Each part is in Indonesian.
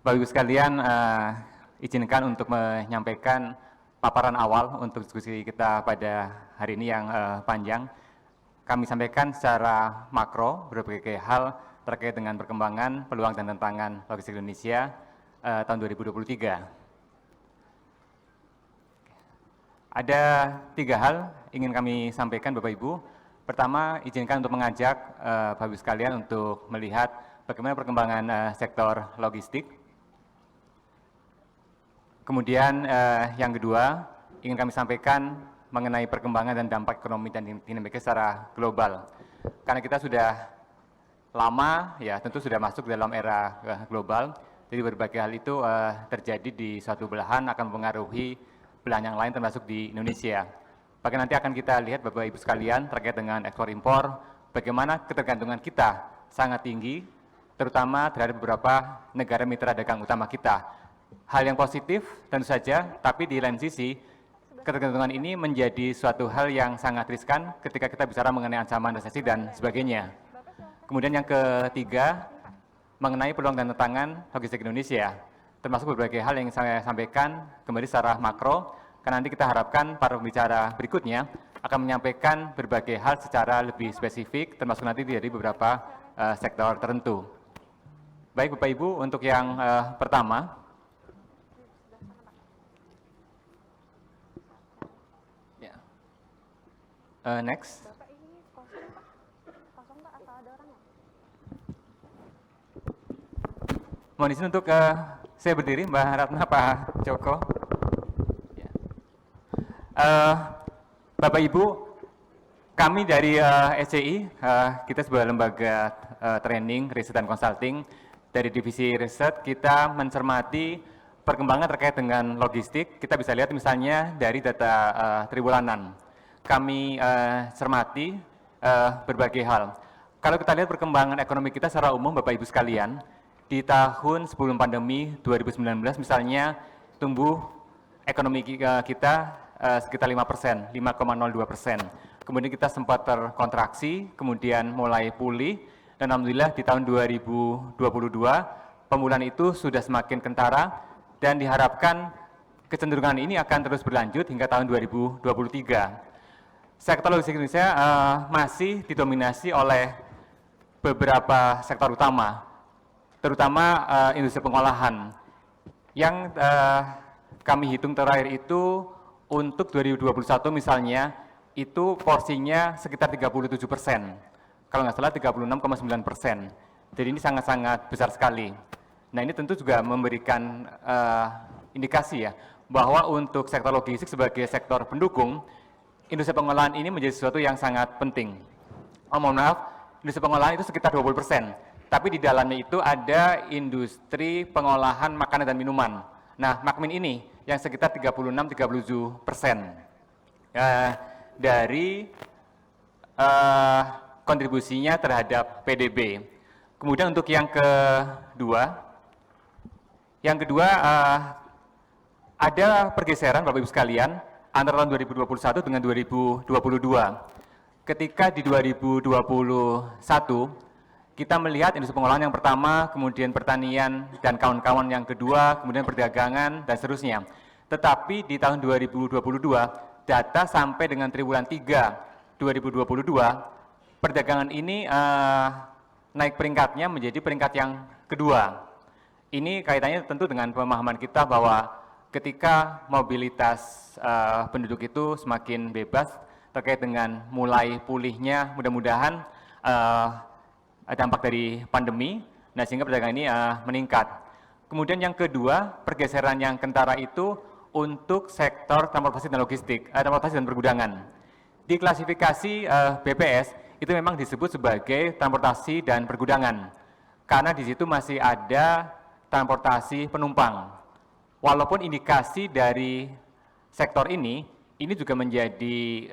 Bapak Ibu sekalian, izinkan untuk menyampaikan paparan awal untuk diskusi kita pada hari ini yang panjang. Kami sampaikan secara makro berbagai hal terkait dengan perkembangan, peluang dan tantangan logistik Indonesia tahun 2023. Ada 3 hal ingin kami sampaikan Bapak Ibu. Pertama, izinkan untuk mengajak Bapak Ibu sekalian untuk melihat bagaimana perkembangan sektor logistik. Kemudian yang kedua, ingin kami sampaikan mengenai perkembangan dan dampak ekonomi dan dinamika secara global. Karena kita sudah lama, ya tentu sudah masuk dalam era global, jadi berbagai hal itu terjadi di suatu belahan akan mempengaruhi belahan yang lain termasuk di Indonesia. Bahkan nanti akan kita lihat Bapak Ibu sekalian terkait dengan ekspor impor, bagaimana ketergantungan kita sangat tinggi, terutama terhadap beberapa negara mitra dagang utama kita. Hal yang positif tentu saja, tapi di lain sisi ketergantungan ini menjadi suatu hal yang sangat riskan ketika kita bicara mengenai ancaman resesi dan sebagainya. Kemudian yang ketiga, mengenai peluang dan tantangan logistik Indonesia, termasuk berbagai hal yang saya sampaikan kembali secara makro, karena nanti kita harapkan para pembicara berikutnya akan menyampaikan berbagai hal secara lebih spesifik, termasuk nanti dari beberapa sektor tertentu. Baik Bapak Ibu, untuk yang pertama, next. Bapak ini kosong Pak? Kosong Pak atau ada orang ya? Mohon izin untuk saya berdiri, Mbak Ratna, Pak Joko. Ya. Bapak Ibu, kami dari SCI, kita sebuah lembaga training, riset dan consulting. Dari divisi riset, kita mencermati perkembangan terkait dengan logistik. Kita bisa lihat misalnya dari data triwulanan. Kami cermati berbagai hal. Kalau kita lihat perkembangan ekonomi kita secara umum, Bapak Ibu sekalian, di tahun sebelum pandemi 2019 misalnya tumbuh ekonomi kita sekitar 5%, 5,02%. Kemudian kita sempat terkontraksi, kemudian mulai pulih, dan alhamdulillah di tahun 2022 pemulihan itu sudah semakin kentara dan diharapkan kecenderungan ini akan terus berlanjut hingga tahun 2023. Sektor logistik Indonesia masih didominasi oleh beberapa sektor utama, terutama industri pengolahan. Yang kami hitung terakhir itu untuk 2021 misalnya, itu porsinya sekitar 37%. Kalau nggak salah 36,9%. Jadi ini sangat-sangat besar sekali. Nah ini tentu juga memberikan indikasi ya, bahwa untuk sektor logistik sebagai sektor pendukung, industri pengolahan ini menjadi sesuatu yang sangat penting. Mohon maaf, industri pengolahan itu sekitar 20%, tapi di dalamnya itu ada industri pengolahan makanan dan minuman. Nah, Makmin ini yang sekitar 36-37% dari kontribusinya terhadap PDB. Kemudian untuk yang kedua ada pergeseran Bapak Ibu sekalian antara tahun 2021 dengan 2022. Ketika di 2021, kita melihat industri pengolahan yang pertama, kemudian pertanian dan kawan-kawan yang kedua, kemudian perdagangan, dan seterusnya. Tetapi di tahun 2022, data sampai dengan triwulan 3 2022, perdagangan ini naik peringkatnya menjadi peringkat yang kedua. Ini kaitannya tentu dengan pemahaman kita bahwa ketika mobilitas penduduk itu semakin bebas terkait dengan mulai pulihnya mudah-mudahan dampak dari pandemi, nah sehingga perdagangan ini meningkat. Kemudian yang kedua, pergeseran yang kentara itu untuk sektor transportasi dan logistik, transportasi dan pergudangan. Di klasifikasi BPS itu memang disebut sebagai transportasi dan pergudangan, karena di situ masih ada transportasi penumpang. Walaupun indikasi dari sektor ini juga menjadi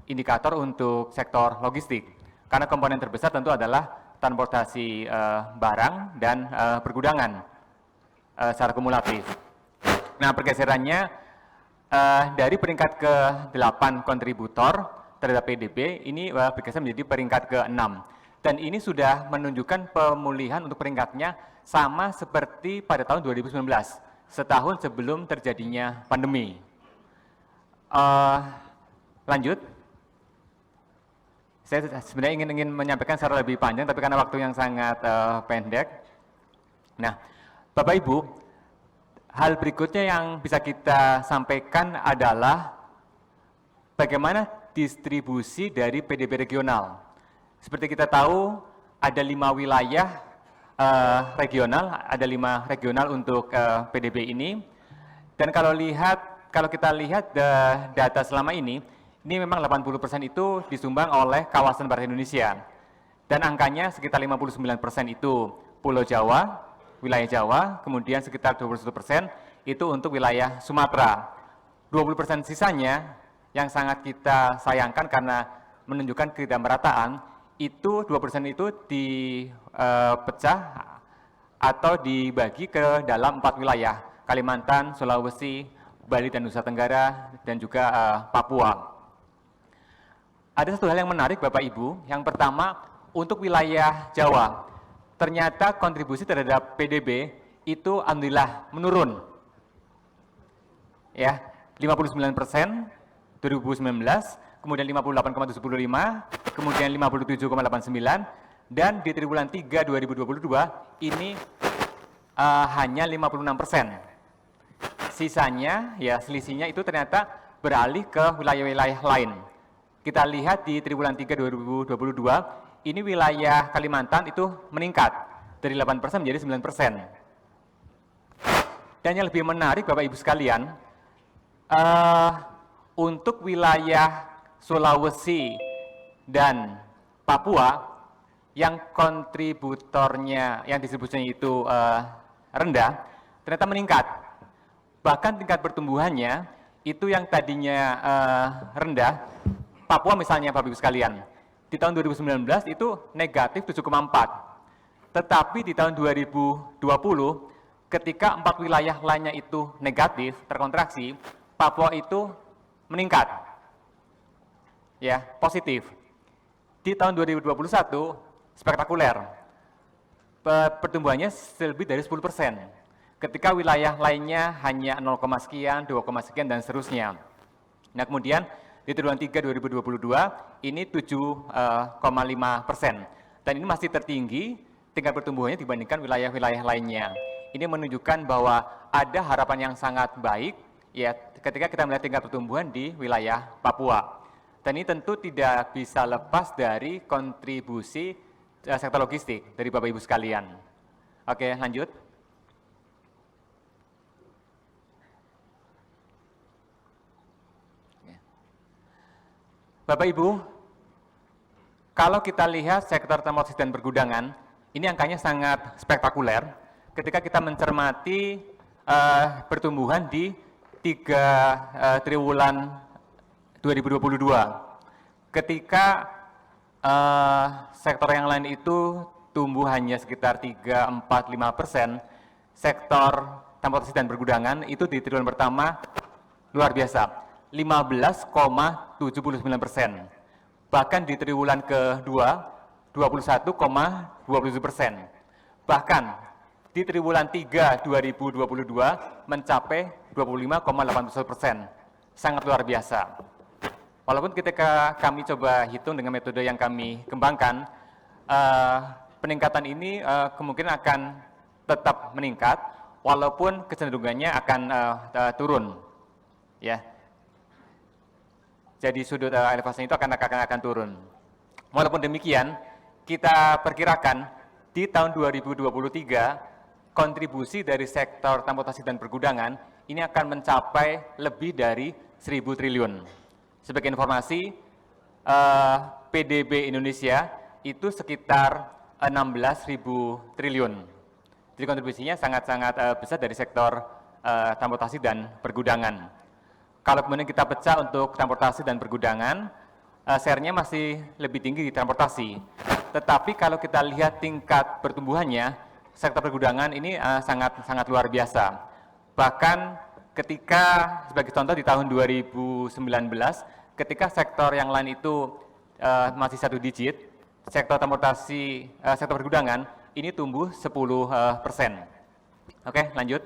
indikator untuk sektor logistik. Karena komponen terbesar tentu adalah transportasi barang dan pergudangan secara kumulatif. Nah, pergeserannya dari peringkat ke-8 kontributor terhadap PDB ini bergeser menjadi peringkat ke-6. Dan ini sudah menunjukkan pemulihan untuk peringkatnya sama seperti pada tahun 2019, setahun sebelum terjadinya pandemi. Lanjut. Saya sebenarnya ingin menyampaikan secara lebih panjang, tapi karena waktu yang sangat pendek. Nah, Bapak Ibu, hal berikutnya yang bisa kita sampaikan adalah bagaimana distribusi dari PDB regional. Seperti kita tahu, ada 5 wilayah regional, ada 5 regional untuk PDB ini. Dan kalau kita lihat data selama ini memang 80% itu disumbang oleh kawasan Barat Indonesia. Dan angkanya sekitar 59% itu Pulau Jawa, wilayah Jawa, kemudian sekitar 21% itu untuk wilayah Sumatera. 20% sisanya yang sangat kita sayangkan karena menunjukkan ketidakmerataan, itu 20% itu dipecah atau dibagi ke dalam 4 wilayah, Kalimantan, Sulawesi, Bali dan Nusa Tenggara, dan juga Papua. Ada satu hal yang menarik Bapak Ibu, yang pertama untuk wilayah Jawa, ternyata kontribusi terhadap PDB itu alhamdulillah menurun. Ya, 59% 2019, kemudian 58,75, kemudian 57,89, dan di triwulan 3 2022 ini hanya 56%. Sisanya, ya selisihnya itu ternyata beralih ke wilayah-wilayah lain. Kita lihat di triwulan 3 2022, ini wilayah Kalimantan itu meningkat dari 8% menjadi 9%. Dan yang lebih menarik Bapak Ibu sekalian, untuk wilayah Sulawesi dan Papua yang kontributornya, yang distribusinya itu rendah, ternyata meningkat. Bahkan tingkat pertumbuhannya itu yang tadinya rendah, Papua misalnya Bapak Ibu sekalian, di tahun 2019 itu negatif 7,4. Tetapi di tahun 2020 ketika 4 wilayah lainnya itu negatif, terkontraksi, Papua itu meningkat. Ya, positif. Di tahun 2021 spektakuler. Pertumbuhannya lebih dari 10%. Ketika wilayah lainnya hanya 0, sekian, 2, sekian dan seterusnya. Nah, kemudian di triwulan 3 2022 ini 7,5%. Dan ini masih tertinggi tingkat pertumbuhannya dibandingkan wilayah-wilayah lainnya. Ini menunjukkan bahwa ada harapan yang sangat baik ya ketika kita melihat tingkat pertumbuhan di wilayah Papua. Dan ini tentu tidak bisa lepas dari kontribusi sektor logistik dari Bapak Ibu sekalian. Oke, lanjut. Bapak Ibu, kalau kita lihat sektor transportasi dan pergudangan, ini angkanya sangat spektakuler ketika kita mencermati pertumbuhan di 3 triwulan 2022. Ketika sektor yang lain itu tumbuh hanya sekitar 3, 4, 5%, sektor transportasi dan pergudangan itu di triwulan pertama luar biasa. 15,79%. Bahkan di triwulan kedua 21,27%. Bahkan di triwulan 3 2022 mencapai 25,81%. Sangat luar biasa. Walaupun ketika kami coba hitung dengan metode yang kami kembangkan, peningkatan ini kemungkinan akan tetap meningkat, walaupun kecenderungannya akan turun. Ya. Jadi sudut elevasinya itu akan turun. Walaupun demikian, kita perkirakan di tahun 2023 kontribusi dari sektor transportasi dan pergudangan ini akan mencapai lebih dari 1.000 triliun. Sebagai informasi, PDB Indonesia itu sekitar 16.000 triliun. Jadi kontribusinya sangat-sangat besar dari sektor transportasi dan pergudangan. Kalau kemudian kita pecah untuk transportasi dan pergudangan, share-nya masih lebih tinggi di transportasi. Tetapi kalau kita lihat tingkat pertumbuhannya, sektor pergudangan ini sangat luar biasa. Bahkan ketika, sebagai contoh di tahun 2019, ketika sektor yang lain itu masih 1 digit, sektor transportasi, sektor pergudangan ini tumbuh 10%. Oke, lanjut.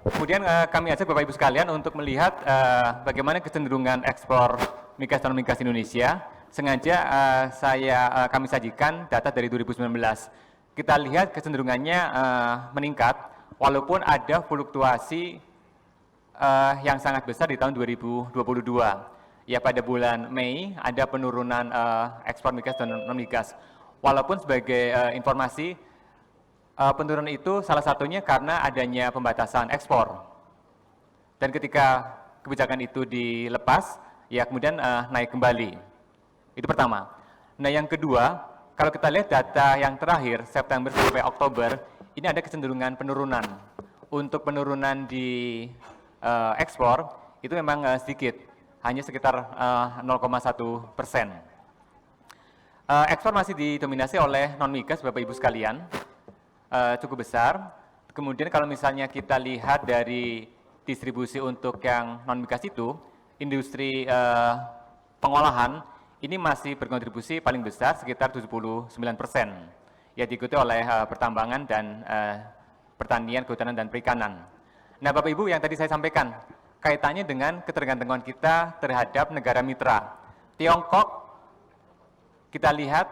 Kemudian kami ajak Bapak Ibu sekalian untuk melihat bagaimana kecenderungan ekspor migas dan non-migas Indonesia. Sengaja kami sajikan data dari 2019. Kita lihat kecenderungannya meningkat, walaupun ada fluktuasi yang sangat besar di tahun 2022. Ya, pada bulan Mei ada penurunan ekspor migas dan non-migas. Walaupun sebagai informasi, penurunan itu salah satunya karena adanya pembatasan ekspor. Dan ketika kebijakan itu dilepas, ya kemudian naik kembali. Itu pertama. Nah, yang kedua, kalau kita lihat data yang terakhir, September sampai Oktober, ini ada kecenderungan penurunan. Untuk penurunan di ekspor, itu memang sedikit, hanya sekitar 0,1%. Ekspor masih didominasi oleh non-migas, Bapak Ibu sekalian, cukup besar. Kemudian kalau misalnya kita lihat dari distribusi untuk yang non-migas itu, industri pengolahan ini masih berkontribusi paling besar sekitar 79%. Ya, diikuti oleh pertambangan dan pertanian, kehutanan, dan perikanan. Nah, Bapak Ibu, yang tadi saya sampaikan, kaitannya dengan ketergantungan kita terhadap negara mitra. Tiongkok, kita lihat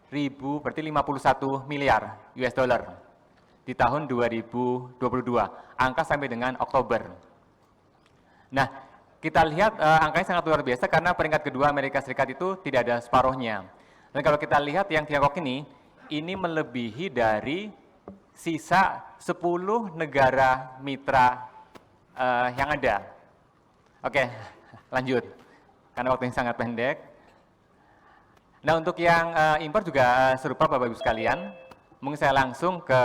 berarti 51 miliar US dollar di tahun 2022, angka sampai dengan Oktober. Nah, kita lihat angkanya sangat luar biasa karena peringkat kedua Amerika Serikat itu tidak ada separuhnya. Dan kalau kita lihat yang Tiongkok ini melebihi dari sisa 10 negara mitra yang ada. Oke, lanjut. Karena waktunya sangat pendek. Nah, untuk yang impor juga serupa Bapak Ibu sekalian. Mungkin saya langsung ke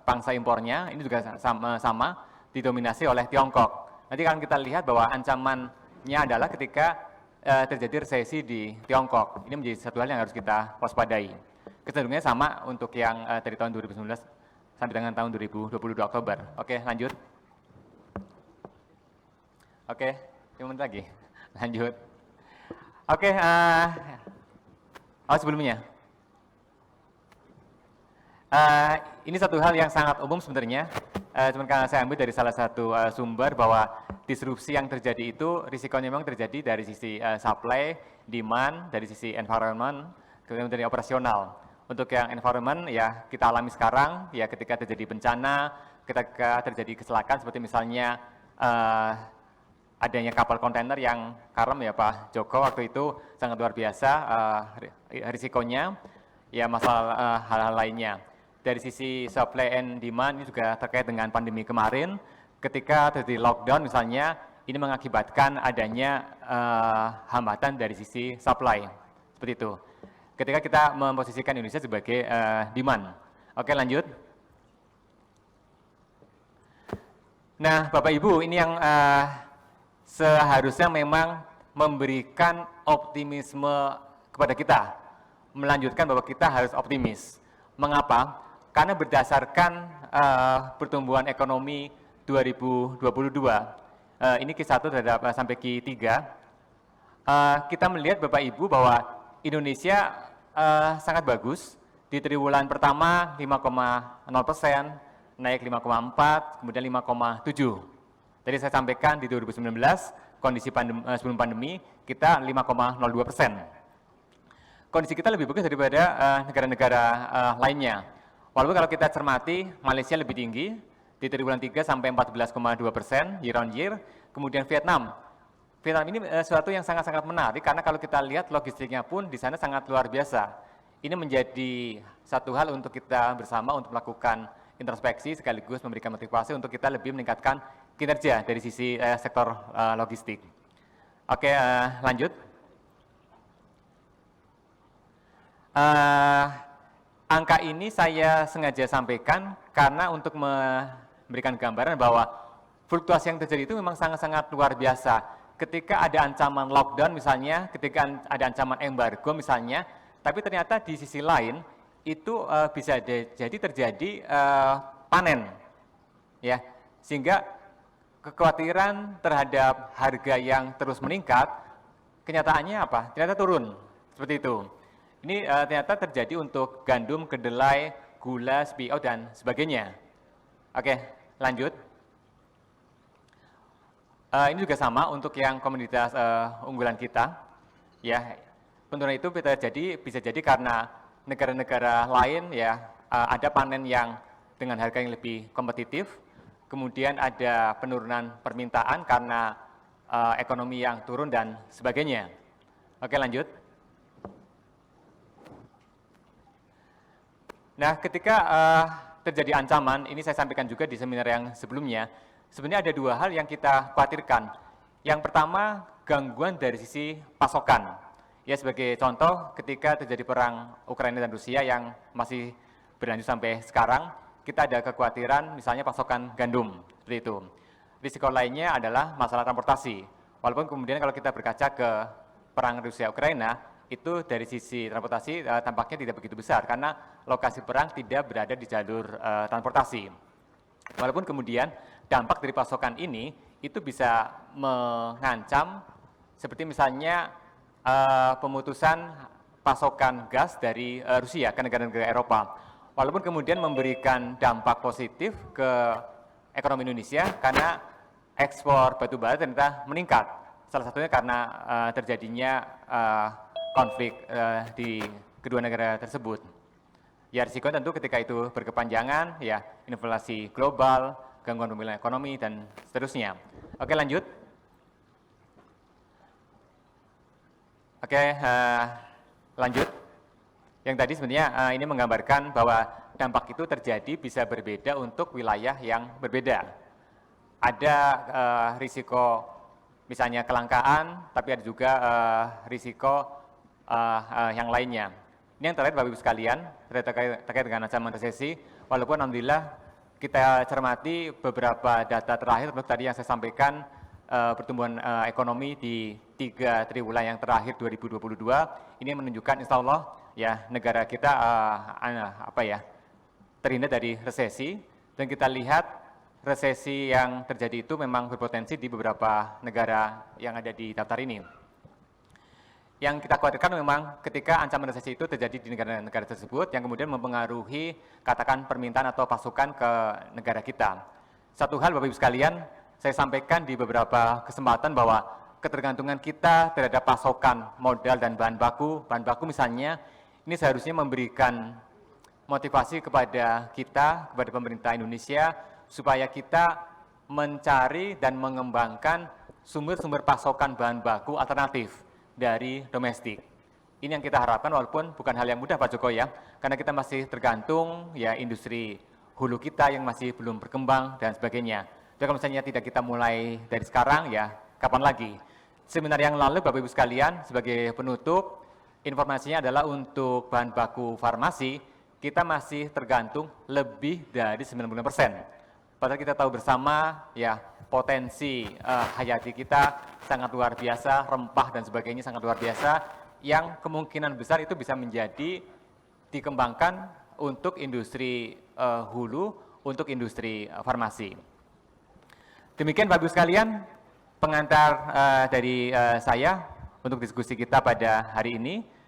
pangsa impornya, ini juga sama didominasi oleh Tiongkok. Nanti akan kita lihat bahwa ancamannya adalah ketika terjadi resesi di Tiongkok. Ini menjadi satu hal yang harus kita waspadai. Kecenderungannya sama untuk yang dari tahun 2019 sampai dengan tahun 2022 Oktober. Oke, lanjut. Oke, 5 menit lagi. Lanjut. Oke, sebelumnya. Ini satu hal yang sangat umum sebenarnya, cuman karena saya ambil dari salah satu sumber bahwa disrupsi yang terjadi itu risikonya memang terjadi dari sisi supply, demand, dari sisi environment, kemudian dari operasional. Untuk yang environment ya kita alami sekarang, ya ketika terjadi bencana, ketika terjadi kecelakaan seperti misalnya adanya kapal kontainer yang karam ya Pak Joko waktu itu sangat luar biasa risikonya, ya masalah hal-hal lainnya. Dari sisi supply and demand ini juga terkait dengan pandemi kemarin, ketika terjadi lockdown misalnya, ini mengakibatkan adanya hambatan dari sisi supply, seperti itu. Ketika kita memposisikan Indonesia sebagai demand. Oke, lanjut. Nah, Bapak Ibu, ini yang seharusnya memang memberikan optimisme kepada kita, melanjutkan bahwa kita harus optimis. Mengapa? Karena berdasarkan pertumbuhan ekonomi 2022, ini Q1 terhadap sampai Q3, kita melihat Bapak Ibu bahwa Indonesia sangat bagus. Di triwulan pertama 5,0%, naik 5,4, kemudian 5,7. Tadi saya sampaikan di 2019, kondisi sebelum pandemi, kita 5,02%. Kondisi kita lebih bagus daripada negara-negara lainnya. Walaupun kalau kita cermati, Malaysia lebih tinggi, di triwulan 3 sampai 14,2% year on year. Kemudian Vietnam ini sesuatu yang sangat-sangat menarik, karena kalau kita lihat logistiknya pun di sana sangat luar biasa. Ini menjadi satu hal untuk kita bersama untuk melakukan introspeksi, sekaligus memberikan motivasi untuk kita lebih meningkatkan kinerja dari sisi sektor logistik. Oke, lanjut. Angka ini saya sengaja sampaikan karena untuk memberikan gambaran bahwa fluktuasi yang terjadi itu memang sangat-sangat luar biasa. Ketika ada ancaman lockdown misalnya, ketika ada ancaman embargo misalnya, tapi ternyata di sisi lain itu bisa jadi terjadi panen, ya, sehingga kekhawatiran terhadap harga yang terus meningkat, kenyataannya apa? Ternyata turun, seperti itu. Ini ternyata terjadi untuk gandum, kedelai, gula, CPO, dan sebagainya. Oke, lanjut. Ini juga sama untuk yang komoditas unggulan kita. Ya, penurunan itu bisa jadi karena negara-negara lain ya ada panen yang dengan harga yang lebih kompetitif, kemudian ada penurunan permintaan karena ekonomi yang turun dan sebagainya. Oke, lanjut. Nah, ketika terjadi ancaman, ini saya sampaikan juga di seminar yang sebelumnya, sebenarnya ada dua hal yang kita khawatirkan. Yang pertama, gangguan dari sisi pasokan. Ya, sebagai contoh, ketika terjadi perang Ukraina dan Rusia yang masih berlanjut sampai sekarang, kita ada kekhawatiran misalnya pasokan gandum, seperti itu. Risiko lainnya adalah masalah transportasi. Walaupun kemudian kalau kita berkaca ke perang Rusia-Ukraina, itu dari sisi transportasi tampaknya tidak begitu besar karena lokasi perang tidak berada di jalur transportasi. Walaupun kemudian dampak dari pasokan ini itu bisa mengancam seperti misalnya pemutusan pasokan gas dari Rusia ke negara-negara Eropa. Walaupun kemudian memberikan dampak positif ke ekonomi Indonesia karena ekspor batu bara ternyata meningkat. Salah satunya karena terjadinya konflik di kedua negara tersebut. Ya, risiko tentu ketika itu berkepanjangan, ya inflasi global, gangguan pemulihan ekonomi, dan seterusnya. Oke, lanjut. Oke, lanjut. Yang tadi sebenarnya ini menggambarkan bahwa dampak itu terjadi bisa berbeda untuk wilayah yang berbeda. Ada risiko misalnya kelangkaan, tapi ada juga risiko yang lainnya. Ini yang terakhir Bapak Ibu sekalian, terkait dengan ancaman resesi, walaupun alhamdulillah kita cermati beberapa data terakhir, termasuk tadi yang saya sampaikan, pertumbuhan ekonomi di 3 triwulan yang terakhir 2022, ini menunjukkan insya Allah ya negara kita terhindar dari resesi, dan kita lihat resesi yang terjadi itu memang berpotensi di beberapa negara yang ada di daftar ini. Yang kita khawatirkan memang ketika ancaman resesi itu terjadi di negara-negara tersebut yang kemudian mempengaruhi katakan permintaan atau pasukan ke negara kita. Satu hal Bapak Ibu sekalian, saya sampaikan di beberapa kesempatan bahwa ketergantungan kita terhadap pasokan modal dan bahan baku misalnya, ini seharusnya memberikan motivasi kepada kita, kepada pemerintah Indonesia, supaya kita mencari dan mengembangkan sumber-sumber pasokan bahan baku alternatif dari domestik. Ini yang kita harapkan walaupun bukan hal yang mudah Pak Joko ya, karena kita masih tergantung ya industri hulu kita yang masih belum berkembang dan sebagainya. Jadi kalau misalnya tidak kita mulai dari sekarang ya kapan lagi. Seminar yang lalu Bapak Ibu sekalian sebagai penutup, informasinya adalah untuk bahan baku farmasi kita masih tergantung lebih dari 90%. Padahal kita tahu bersama ya potensi hayati kita sangat luar biasa, rempah dan sebagainya sangat luar biasa, yang kemungkinan besar itu bisa menjadi dikembangkan untuk industri hulu, untuk industri farmasi. Demikian Bapak Ibu sekalian, pengantar dari saya untuk diskusi kita pada hari ini.